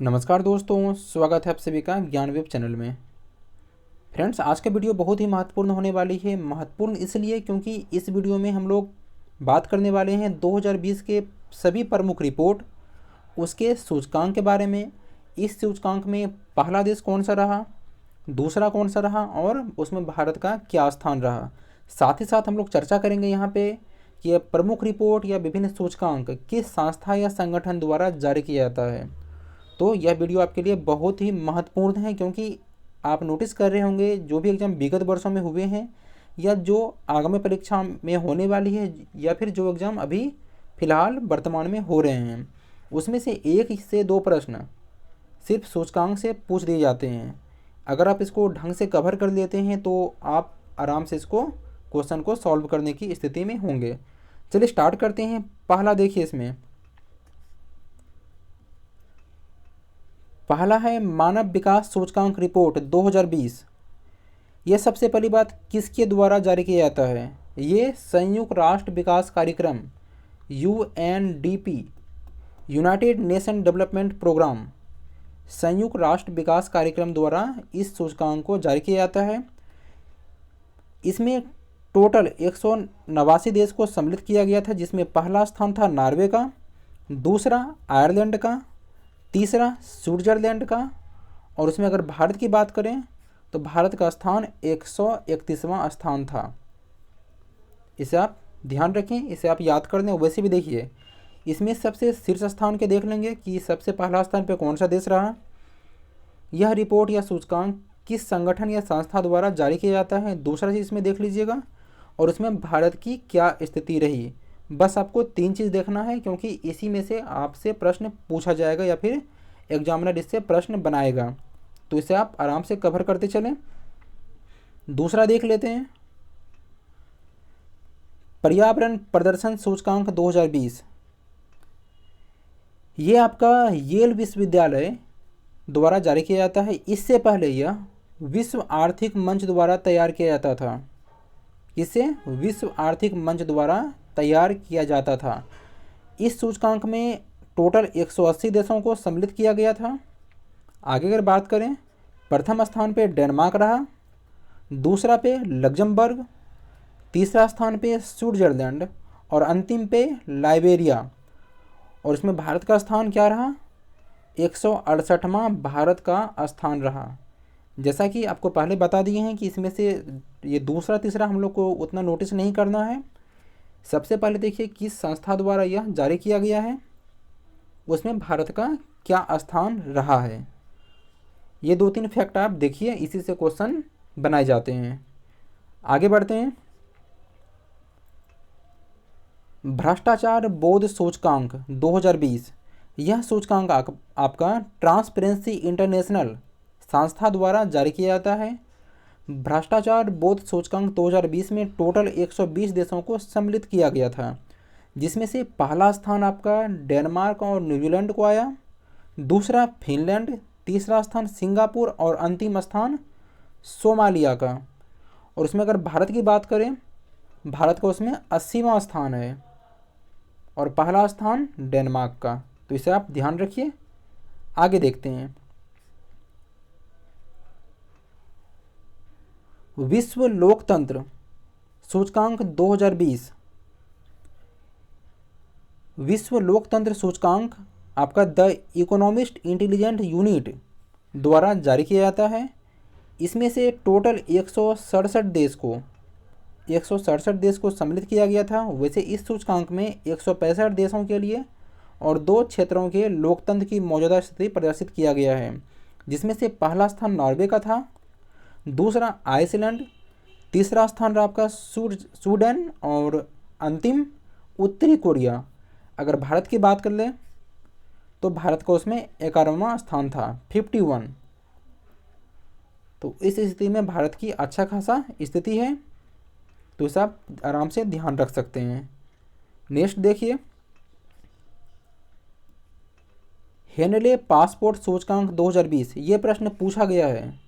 नमस्कार दोस्तों, स्वागत है आप सभी का ज्ञान वेब चैनल में। फ्रेंड्स, आज का वीडियो बहुत ही महत्वपूर्ण होने वाली है। महत्वपूर्ण इसलिए क्योंकि इस वीडियो में हम लोग बात करने वाले हैं 2020 के सभी प्रमुख रिपोर्ट, उसके सूचकांक के बारे में। इस सूचकांक में पहला देश कौन सा रहा, दूसरा कौन सा रहा और उसमें भारत का क्या स्थान रहा। साथ ही साथ हम लोग चर्चा करेंगे यहाँ पे कि यह प्रमुख रिपोर्ट या विभिन्न सूचकांक किस संस्था या संगठन द्वारा जारी किया जाता है। तो यह वीडियो आपके लिए बहुत ही महत्वपूर्ण है, क्योंकि आप नोटिस कर रहे होंगे जो भी एग्ज़ाम विगत वर्षों में हुए हैं या जो आगामी परीक्षा में होने वाली है या फिर जो एग्ज़ाम अभी फ़िलहाल वर्तमान में हो रहे हैं, उसमें से एक से दो प्रश्न सिर्फ सूचकांक से पूछ दिए जाते हैं। अगर आप इसको ढंग से कवर कर लेते हैं तो आप आराम से इसको क्वेश्चन को सॉल्व करने की स्थिति में होंगे। चलिए स्टार्ट करते हैं। पहला देखिए, इसमें पहला है मानव विकास सूचकांक रिपोर्ट 2020। यह सबसे पहली बात किसके द्वारा जारी किया जाता है? ये संयुक्त राष्ट्र विकास कार्यक्रम UNDP, united nation development programme, संयुक्त राष्ट्र विकास कार्यक्रम द्वारा इस सूचकांक को जारी किया जाता है। इसमें टोटल 189 देश को सम्मिलित किया गया था, जिसमें पहला स्थान था नॉर्वे का, दूसरा आयरलैंड का, तीसरा स्विट्ज़रलैंड का, और उसमें अगर भारत की बात करें तो भारत का स्थान 131वां स्थान था। इसे आप ध्यान रखें, इसे आप याद कर लें। वैसे भी देखिए, इसमें सबसे शीर्ष स्थान के देख लेंगे कि सबसे पहला स्थान पे कौन सा देश रहा। यह रिपोर्ट या सूचकांक किस संगठन या संस्था द्वारा जारी किया जाता है, दूसरा चीज़ इसमें देख लीजिएगा, और उसमें भारत की क्या स्थिति रही। बस आपको तीन चीज़ देखना है, क्योंकि इसी में से आपसे प्रश्न पूछा जाएगा या फिर एग्जामिनर इससे प्रश्न बनाएगा, तो इसे आप आराम से कवर करते चलें। दूसरा देख लेते हैं, पर्यावरण प्रदर्शन सूचकांक 2020। ये आपका येल विश्वविद्यालय द्वारा जारी किया जाता है। इससे पहले यह विश्व आर्थिक मंच द्वारा तैयार किया जाता था। इसे विश्व आर्थिक मंच द्वारा तैयार किया जाता था। इस सूचकांक में टोटल 180 देशों को सम्मिलित किया गया था। आगे अगर बात करें, प्रथम स्थान पे डेनमार्क रहा, दूसरा पे लग्जमबर्ग, तीसरा स्थान पे स्विट्जरलैंड और अंतिम पे लाइबेरिया। और इसमें भारत का स्थान क्या रहा? 168वां भारत का स्थान रहा। जैसा कि आपको पहले बता दिए हैं कि इसमें से ये दूसरा तीसरा हम लोग को उतना नोटिस नहीं करना है। सबसे पहले देखिए किस संस्था द्वारा यह जारी किया गया है, उसमें भारत का क्या स्थान रहा है। ये दो तीन फैक्ट आप देखिए, इसी से क्वेश्चन बनाए जाते हैं। आगे बढ़ते हैं। भ्रष्टाचार बोध सूचकांक 2020। यह सूचकांक आपका ट्रांसपेरेंसी इंटरनेशनल संस्था द्वारा जारी किया जाता है। भ्रष्टाचार बोध सूचकांक 2020 में टोटल 120 देशों को सम्मिलित किया गया था, जिसमें से पहला स्थान आपका डेनमार्क और न्यूजीलैंड को आया, दूसरा फिनलैंड, तीसरा स्थान सिंगापुर और अंतिम स्थान सोमालिया का। और उसमें अगर भारत की बात करें, भारत का उसमें 80वां स्थान है और पहला स्थान डेनमार्क का। तो इसे आप ध्यान रखिए। आगे देखते हैं, विश्व लोकतंत्र सूचकांक 2020। विश्व लोकतंत्र सूचकांक आपका द इकोनॉमिस्ट इंटेलिजेंट यूनिट द्वारा जारी किया जाता है। इसमें से टोटल 167 देश को सम्मिलित किया गया था। वैसे इस सूचकांक में 165 देशों के लिए और 2 क्षेत्रों के लोकतंत्र की मौजूदा स्थिति प्रदर्शित किया गया है, जिसमें से पहला स्थान नॉर्वे का था, दूसरा आइसलैंड, तीसरा स्थान रहा आपका स्वीडन और अंतिम उत्तरी कोरिया। अगर भारत की बात कर लें तो भारत का उसमें 11वां स्थान था, 51। तो इस स्थिति में भारत की अच्छा खासा स्थिति है, तो इसे आप आराम से ध्यान रख सकते हैं। नेक्स्ट देखिए, हेनले पासपोर्ट सूचकांक 2020। ये प्रश्न पूछा गया है,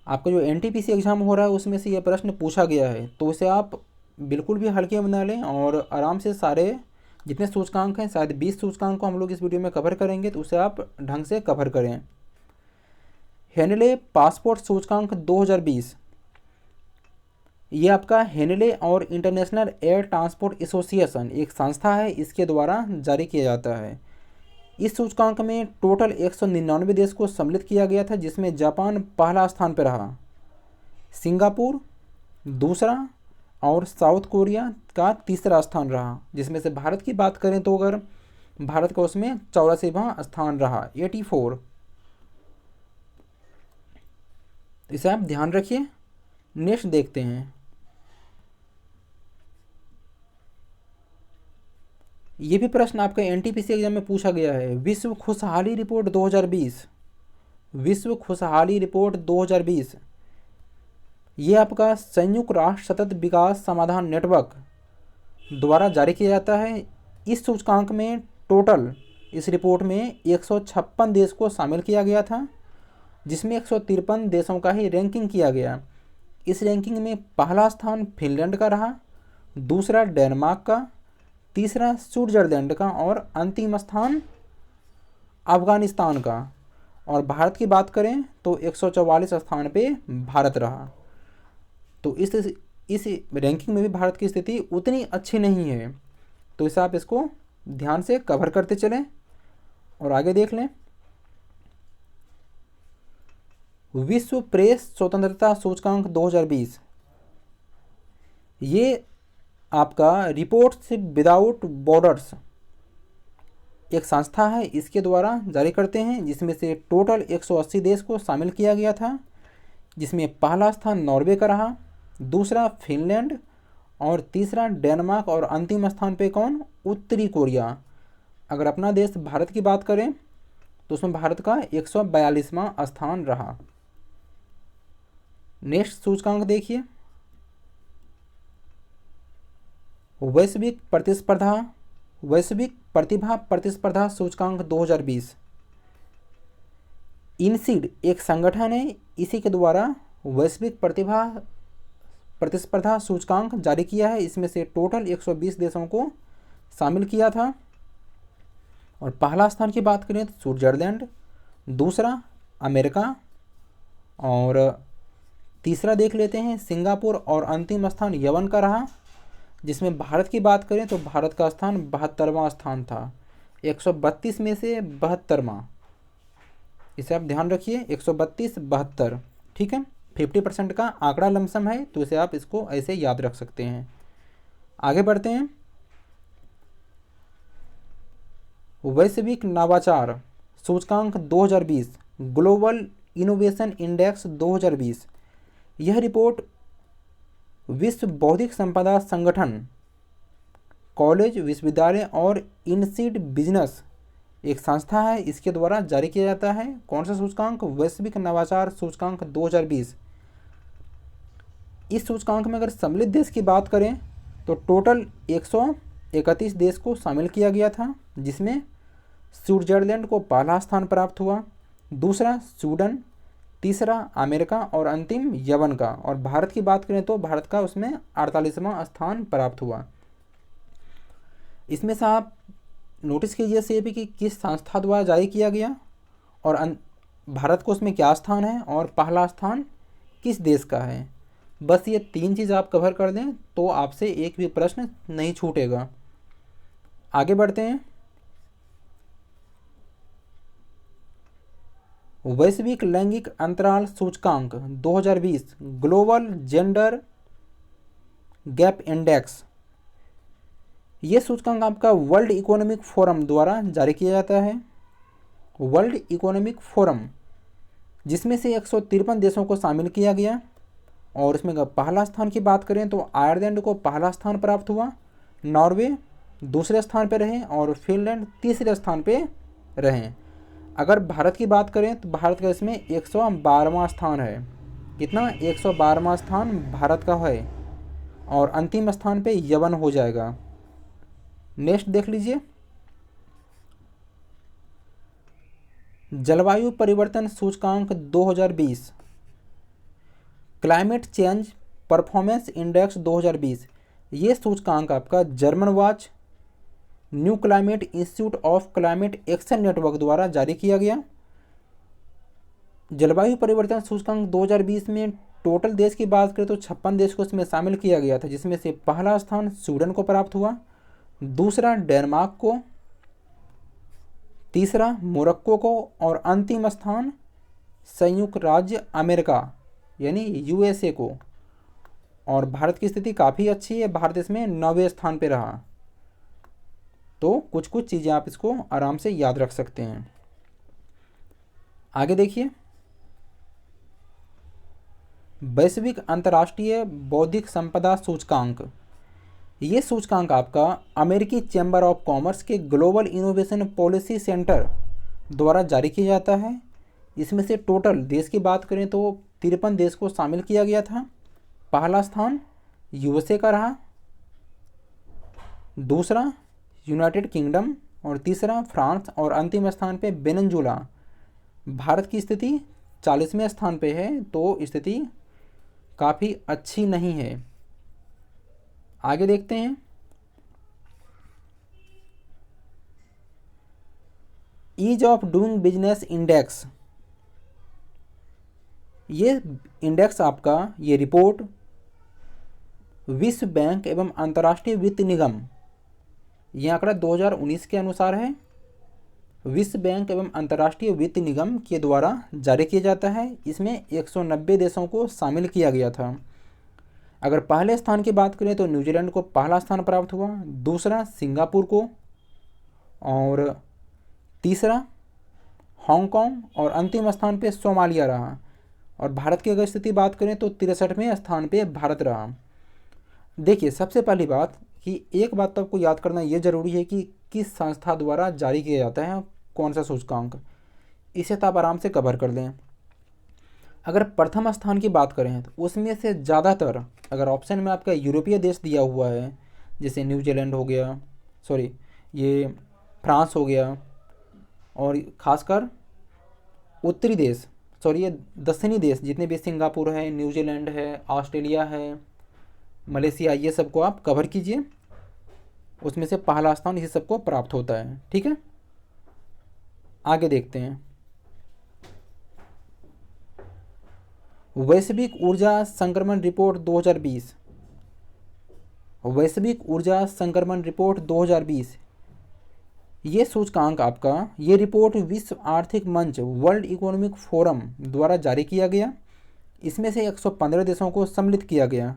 आपका जो एनटीपीसी एग्ज़ाम हो रहा है उसमें से ये प्रश्न पूछा गया है, तो इसे आप बिल्कुल भी हल्के में ना लें और आराम से सारे जितने सूचकांक हैं शायद 20 सूचकांक को हम लोग इस वीडियो में कवर करेंगे, तो उसे आप ढंग से कवर करें। हेनले पासपोर्ट सूचकांक 2020, ये आपका हेनले और इंटरनेशनल एयर ट्रांसपोर्ट एसोसिएशन एक संस्था है, इसके द्वारा जारी किया जाता है। इस सूचकांक में टोटल 199 देश को सम्मिलित किया गया था, जिसमें जापान पहला स्थान पर रहा, सिंगापुर दूसरा और साउथ कोरिया का तीसरा स्थान रहा। जिसमें से भारत की बात करें तो अगर भारत का उसमें 84वां स्थान रहा, 84। इसे आप ध्यान रखिए। नेक्स्ट देखते हैं, ये भी प्रश्न आपका एनटीपीसी एग्जाम में पूछा गया है। विश्व खुशहाली रिपोर्ट 2020, विश्व खुशहाली रिपोर्ट 2020 ये आपका संयुक्त राष्ट्र सतत विकास समाधान नेटवर्क द्वारा जारी किया जाता है। इस सूचकांक में टोटल इस रिपोर्ट में 156 देश को शामिल किया गया था, जिसमें 153 देशों का ही रैंकिंग किया गया। इस रैंकिंग में पहला स्थान फिनलैंड का रहा, दूसरा डेनमार्क का, तीसरा स्विट्जरलैंड का और अंतिम स्थान अफगानिस्तान का। और भारत की बात करें तो 144 स्थान पे भारत रहा। तो इस रैंकिंग में भी भारत की स्थिति उतनी अच्छी नहीं है, तो इसे आप इसको ध्यान से कवर करते चलें। और आगे देख लें, विश्व प्रेस स्वतंत्रता सूचकांक 2020 ये आपका रिपोर्ट्स विदाउट बॉर्डर्स एक संस्था है, इसके द्वारा जारी करते हैं, जिसमें से टोटल 180 देश को शामिल किया गया था, जिसमें पहला स्थान नॉर्वे का रहा, दूसरा फिनलैंड और तीसरा डेनमार्क और अंतिम स्थान पे कौन, उत्तरी कोरिया। अगर अपना देश भारत की बात करें तो उसमें भारत का 142वां स्थान रहा। नेक्स्ट सूचकांक देखिए, वैश्विक प्रतिभा प्रतिस्पर्धा सूचकांक 2020 इनसीड एक संगठन है, इसी के द्वारा वैश्विक प्रतिस्पर्धा सूचकांक जारी किया है। इसमें से टोटल 120 देशों को शामिल किया था। और पहला स्थान की बात करें तो स्विट्जरलैंड, दूसरा अमेरिका और तीसरा देख लेते हैं सिंगापुर और अंतिम स्थान यमन का रहा। जिसमें भारत की बात करें तो भारत का स्थान 72वां स्थान था, 132 में से 72वां। इसे आप ध्यान रखिए, 132 72, ठीक है। 50% का आंकड़ा लमसम है, तो इसे आप इसको ऐसे याद रख सकते हैं। आगे बढ़ते हैं, वैश्विक नवाचार सूचकांक 2020 ग्लोबल इनोवेशन इंडेक्स 2020 यह रिपोर्ट विश्व बौद्धिक संपदा संगठन, कॉलेज, विश्वविद्यालय और इनसीड बिजनेस एक संस्था है, इसके द्वारा जारी किया जाता है। कौन सा सूचकांक, वैश्विक नवाचार सूचकांक 2020। इस सूचकांक में अगर सम्मिलित देश की बात करें तो टोटल 131 देश को शामिल किया गया था, जिसमें स्विट्जरलैंड को पहला स्थान प्राप्त हुआ, दूसरा स्वीडन, तीसरा अमेरिका और अंतिम यमन का। और भारत की बात करें तो भारत का उसमें 48वां स्थान प्राप्त हुआ। इसमें से आप नोटिस कीजिए से भी कि किस संस्था द्वारा जारी किया गया और भारत को उसमें क्या स्थान है और पहला स्थान किस देश का है। बस ये 3 चीज़ आप कवर कर दें तो आपसे एक भी प्रश्न नहीं छूटेगा। आगे बढ़ते हैं, वैश्विक लैंगिक अंतराल सूचकांक 2020 ग्लोबल जेंडर गैप इंडेक्स। ये सूचकांक आपका वर्ल्ड इकोनॉमिक फोरम द्वारा जारी किया जाता है। वर्ल्ड इकोनॉमिक फोरम जिसमें से 153 देशों को शामिल किया गया। और इसमें पहला स्थान की बात करें तो आयरलैंड को पहला स्थान प्राप्त हुआ, नॉर्वे दूसरे स्थान पर रहे और फिनलैंड तीसरे स्थान पर रहे। अगर भारत की बात करें तो भारत का इसमें 112वां स्थान है। कितना, 112वां स्थान भारत का है और अंतिम स्थान पे यमन हो जाएगा। नेक्स्ट देख लीजिए, जलवायु परिवर्तन सूचकांक 2020 क्लाइमेट चेंज परफॉर्मेंस इंडेक्स 2020 ये सूचकांक आपका German watch, new climate institute of climate action network द्वारा जारी किया गया। जलवायु परिवर्तन सूचकांक 2020 में टोटल देश की बात करें तो 56 देश को इसमें शामिल किया गया था, जिसमें से पहला स्थान स्वीडन को प्राप्त हुआ, दूसरा डेनमार्क को, तीसरा मोरक्को को और अंतिम स्थान संयुक्त राज्य अमेरिका यानी यूएसए को। और भारत की स्थिति काफ़ी अच्छी है, भारत इसमें 9वें स्थान पे रहा। तो कुछ कुछ चीज़ें आप इसको आराम से याद रख सकते हैं। आगे देखिए, वैश्विक अंतर्राष्ट्रीय बौद्धिक संपदा सूचकांक। ये सूचकांक आपका अमेरिकी चैम्बर ऑफ कॉमर्स के ग्लोबल इनोवेशन पॉलिसी सेंटर द्वारा जारी किया जाता है। इसमें से टोटल देश की बात करें तो 53 देश को शामिल किया गया था। पहला स्थान यूएसए का रहा, दूसरा यूनाइटेड किंगडम और तीसरा फ्रांस और अंतिम स्थान पे वेनेजुएला। भारत की स्थिति 40वें स्थान पे है, तो स्थिति काफ़ी अच्छी नहीं है। आगे देखते हैं, ease of doing business index. ये इंडेक्स आपका, ये रिपोर्ट विश्व बैंक एवं अंतर्राष्ट्रीय वित्त निगम, ये आंकड़ा 2019 के अनुसार है, विश्व बैंक एवं अंतर्राष्ट्रीय वित्त निगम के द्वारा जारी किया जाता है। इसमें 190 देशों को शामिल किया गया था। अगर पहले स्थान की बात करें तो न्यूजीलैंड को पहला स्थान प्राप्त हुआ, दूसरा सिंगापुर को और तीसरा हांगकांग और अंतिम स्थान पे सोमालिया रहा। और भारत की अगर स्थिति बात करें तो 63वें स्थान पे भारत रहा। देखिए, सबसे पहली बात कि एक बात तो आपको याद करना ये ज़रूरी है कि किस संस्था द्वारा जारी किया जाता है कौन सा सूचकांक, इसे तो आप आराम से कवर कर लें। अगर प्रथम स्थान की बात करें तो उसमें से ज़्यादातर, अगर ऑप्शन में आपका यूरोपीय देश दिया हुआ है, जैसे न्यूजीलैंड हो गया, सॉरी ये फ्रांस हो गया, और ख़ासकर उत्तरी देश, सॉरी ये दक्षिणी देश जितने भी, सिंगापुर है, न्यूजीलैंड है, ऑस्ट्रेलिया है, मलेशिया, ये सबको आप कवर कीजिए। उसमें से पहला स्थान इसी सबको प्राप्त होता है। ठीक है, आगे देखते हैं, वैश्विक ऊर्जा संक्रमण रिपोर्ट 2020। वैश्विक ऊर्जा संक्रमण रिपोर्ट 2020, ये सूचकांक आपका, ये रिपोर्ट विश्व आर्थिक मंच वर्ल्ड इकोनॉमिक फोरम द्वारा जारी किया गया। इसमें से 115 देशों को सम्मिलित किया गया,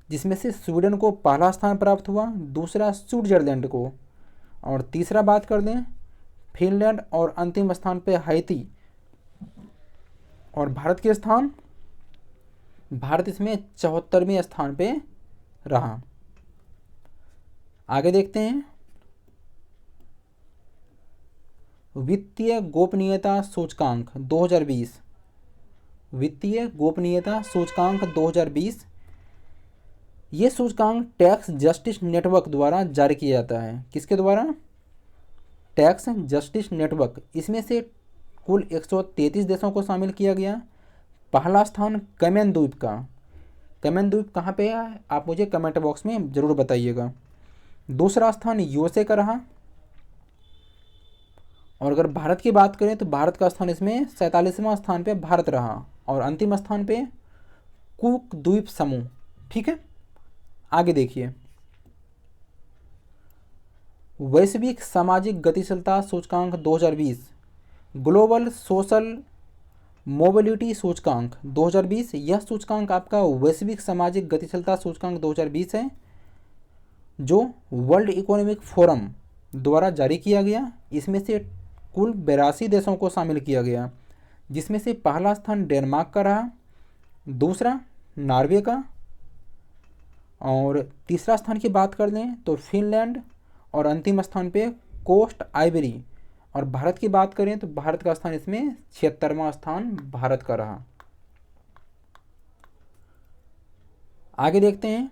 जिसमें से स्वीडन को पहला स्थान प्राप्त हुआ, दूसरा स्विट्जरलैंड को, और तीसरा बात कर दें फिनलैंड और अंतिम स्थान पे हैती। और भारत के स्थान, भारत इसमें 74वें स्थान पे रहा। आगे देखते हैं, वित्तीय गोपनीयता सूचकांक 2020। वित्तीय गोपनीयता सूचकांक 2020, ये सूचकांक टैक्स जस्टिस नेटवर्क द्वारा जारी किया जाता है। किसके द्वारा? Tax justice network. इसमें से कुल 133 देशों को शामिल किया गया। पहला स्थान कैमन द्वीप का। कैमन द्वीप कहाँ पे है आप मुझे कमेंट बॉक्स में ज़रूर बताइएगा। दूसरा स्थान यूएसए का रहा। और अगर भारत की बात करें तो भारत का स्थान इसमें 47वां स्थान पे भारत रहा, और अंतिम स्थान पे कुक द्वीप समूह। ठीक है, आगे देखिए, वैश्विक सामाजिक गतिशीलता सूचकांक 2020, ग्लोबल सोशल मोबिलिटी सूचकांक 2020। यह सूचकांक आपका वैश्विक सामाजिक गतिशीलता सूचकांक 2020 है, जो वर्ल्ड इकोनॉमिक फोरम द्वारा जारी किया गया। इसमें से कुल 82 देशों को शामिल किया गया, जिसमें से पहला स्थान डेनमार्क का रहा, दूसरा नॉर्वे का, और तीसरा स्थान की बात कर लें तो फिनलैंड, और अंतिम स्थान पे कोस्ट आइवरी। और भारत की बात करें तो भारत का स्थान इसमें 76वां स्थान भारत का रहा। आगे देखते हैं,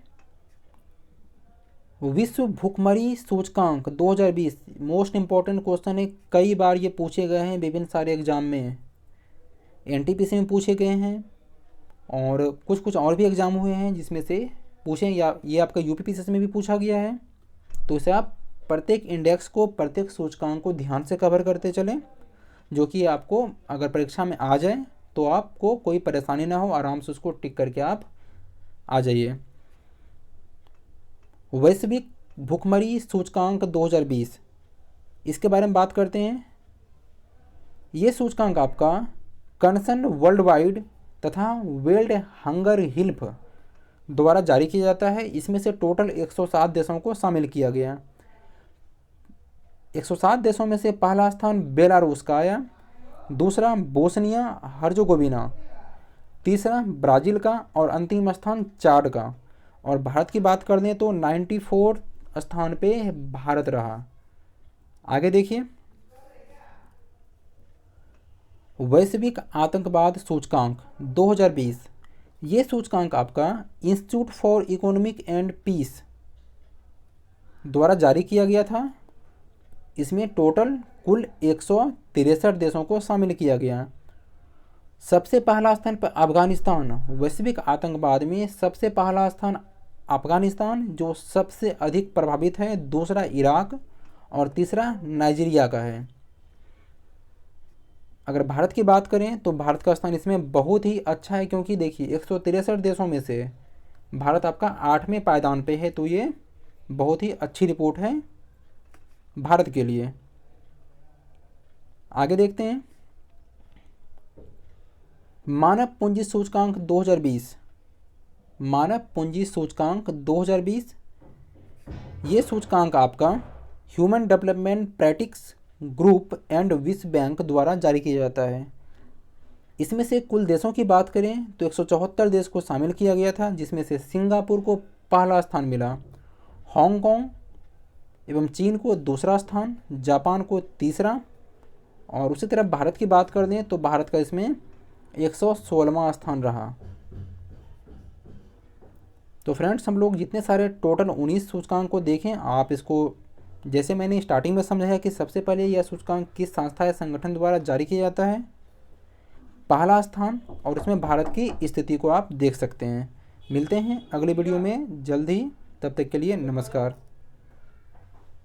विश्व भुखमरी सूचकांक 2020। मोस्ट इंपॉर्टेंट क्वेश्चन है, कई बार ये पूछे गए हैं विभिन्न सारे एग्जाम में, एनटीपीसी में पूछे गए हैं और कुछ और भी एग्जाम हुए हैं जिसमें से पूछे, या ये आपका यूपीपीसीएस में भी पूछा गया है, तो इसे आप प्रत्येक इंडेक्स को, प्रत्येक सूचकांक को ध्यान से कवर करते चलें, जो कि आपको अगर परीक्षा में आ जाए तो आपको कोई परेशानी ना हो, आराम से उसको टिक करके आप आ जाइए। वैश्विक भुखमरी सूचकांक 2020, इसके बारे में बात करते हैं। ये सूचकांक आपका कंसर्न वर्ल्ड वाइड तथा वर्ल्ड हंगर हेल्प द्वारा जारी किया जाता है। इसमें से टोटल 107 देशों को शामिल किया गया। 107 देशों में से पहला स्थान बेलारूस का आया, दूसरा बोस्निया हर्जेगोविना, तीसरा ब्राज़ील का और अंतिम स्थान चाड का। और भारत की बात कर दें तो 94 स्थान पे भारत रहा। आगे देखिए, वैश्विक आतंकवाद सूचकांक 2020, ये सूचकांक आपका institute for economic and peace द्वारा जारी किया गया था। इसमें टोटल कुल 163 देशों को शामिल किया गया। सबसे पहला स्थान पर अफगानिस्तान, वैश्विक आतंकवाद में सबसे पहला स्थान अफगानिस्तान जो सबसे अधिक प्रभावित है, दूसरा इराक और तीसरा नाइजीरिया का है। अगर भारत की बात करें तो भारत का स्थान इसमें बहुत ही अच्छा है, क्योंकि देखिए 163 देशों में से भारत आपका 8वें पायदान पे है, तो ये बहुत ही अच्छी रिपोर्ट है भारत के लिए। आगे देखते हैं, मानव पूंजी सूचकांक 2020, मानव पूंजी सूचकांक 2020, ये सूचकांक आपका human development practice group and विश्व बैंक द्वारा जारी किया जाता है। इसमें से कुल देशों की बात करें तो 174 देश को शामिल किया गया था, जिसमें से सिंगापुर को पहला स्थान मिला, हांगकांग एवं चीन को दूसरा स्थान, जापान को तीसरा, और उसी तरह भारत की बात कर दें तो भारत का इसमें 116वां स्थान रहा। तो फ्रेंड्स, हम लोग जितने सारे टोटल 19 सूचकांक को देखें, आप इसको जैसे मैंने स्टार्टिंग में समझाया कि सबसे पहले यह सूचकांक किस संस्था या संगठन द्वारा जारी किया जाता है, पहला स्थान, और इसमें भारत की स्थिति को आप देख सकते हैं। मिलते हैं अगली वीडियो में जल्द ही, तब तक के लिए नमस्कार।